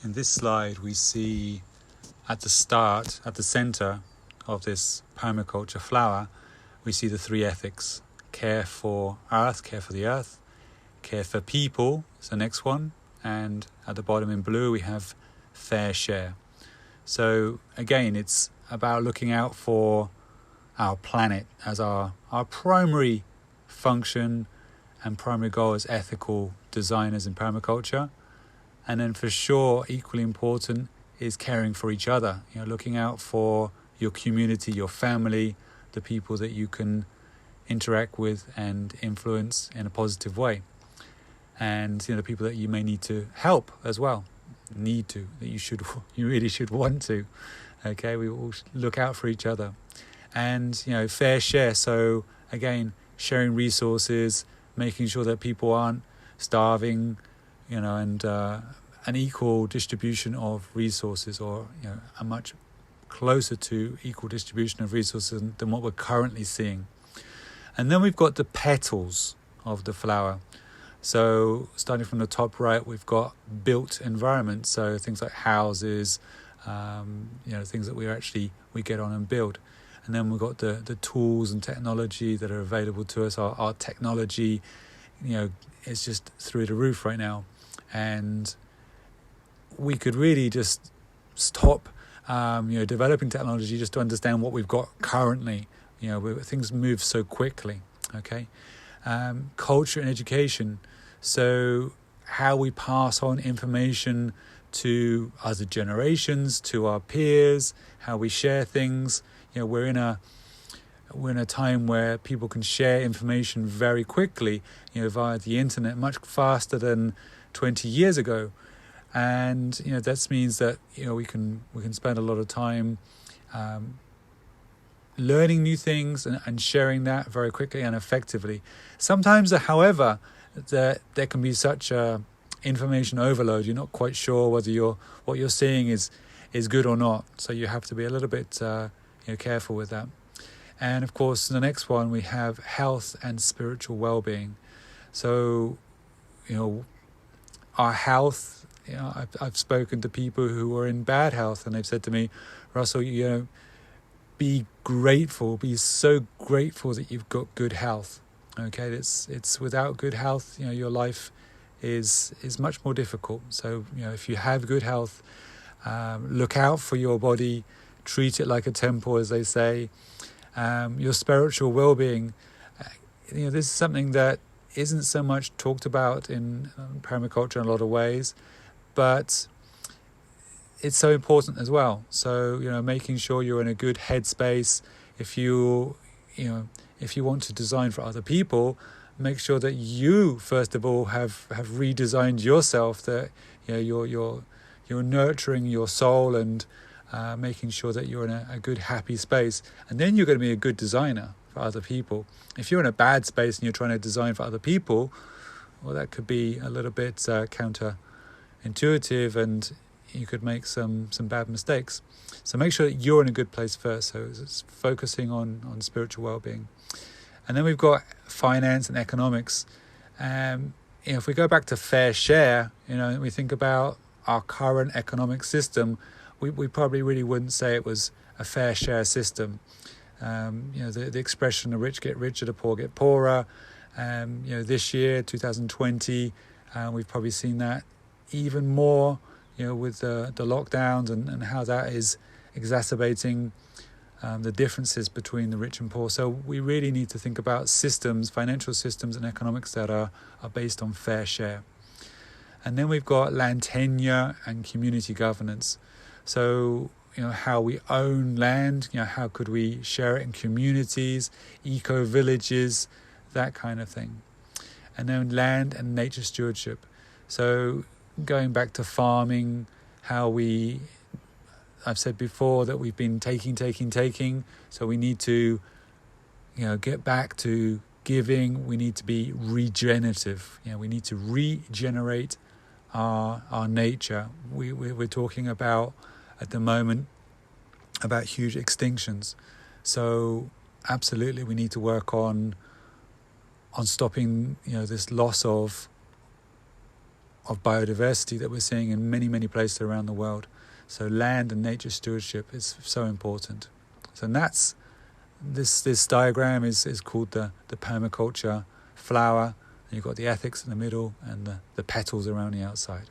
In this slide, we see at the start, at the center of this permaculture flower, we see the three ethics: care for earth, care for the earth, care for people is the next one, and at the bottom in blue we have fair share. So again, it's about looking out for our planet as our primary function and primary goal as ethical designers in permaculture. And then for sure, equally important is caring for each other, looking out for your community, your family, the people that you can interact with and influence in a positive way. And the people that you may need to help as well, that you really should want to. Okay, we all look out for each other. And fair share, so again, sharing resources, making sure that people aren't starving, and an equal distribution of resources, or a much closer to equal distribution of resources than what we're currently seeing. And then we've got the petals of the flower. So starting from the top right, we've got built environments, so things like houses, things that we get on and build. And then we've got the tools and technology that are available to us. Our technology, is just through the roof right now. And we could really just stop, developing technology just to understand what we've got currently. Things move so quickly, okay? Culture and education. So how we pass on information to other generations, to our peers, how we share things. We're in a time where people can share information very quickly, via the internet, much faster than 20 years ago. And that means that we can spend a lot of time learning new things and sharing that very quickly and effectively. Sometimes, however, there can be such information overload. You're not quite sure whether what you're seeing is good or not. So you have to be a little bit careful with that. And of course, the next one, we have health and spiritual well-being. So, our health, I've spoken to people who are in bad health, and they've said to me, Russell, be grateful, be so grateful that you've got good health. Okay, it's without good health, your life is much more difficult. So, if you have good health, look out for your body, treat it like a temple, as they say. Your spiritual well-being, this is something that isn't so much talked about in permaculture in a lot of ways, but it's so important as well. So, making sure you're in a good headspace. If you want to design for other people, make sure that you first of all have redesigned yourself, that you're nurturing your soul and making sure that you're in a good, happy space. And then you're going to be a good designer for other people. If you're in a bad space and you're trying to design for other people, well, that could be a little bit counterintuitive, and you could make some bad mistakes. So make sure that you're in a good place first. So it's focusing on spiritual well-being. And then we've got finance and economics. If we go back to fair share, we think about our current economic system, we probably really wouldn't say it was a fair share system. The expression, the rich get richer, the poor get poorer. This year, 2020, we've probably seen that even more, with the lockdowns and how that is exacerbating the differences between the rich and poor. So we really need to think about systems, financial systems and economics that are based on fair share. And then we've got land tenure and community governance. So, how we own land, how could we share it in communities, eco-villages, that kind of thing. And then land and nature stewardship. So going back to farming, I've said before that we've been taking. So we need to, get back to giving. We need to be regenerative. We need to regenerate our nature. We're talking about, at the moment, about huge extinctions. So absolutely we need to work on stopping this loss of of biodiversity that we're seeing in many, many places around the world. So land and nature stewardship is so important. So that's this diagram is called the permaculture flower. And you've got the ethics in the middle and the petals around the outside.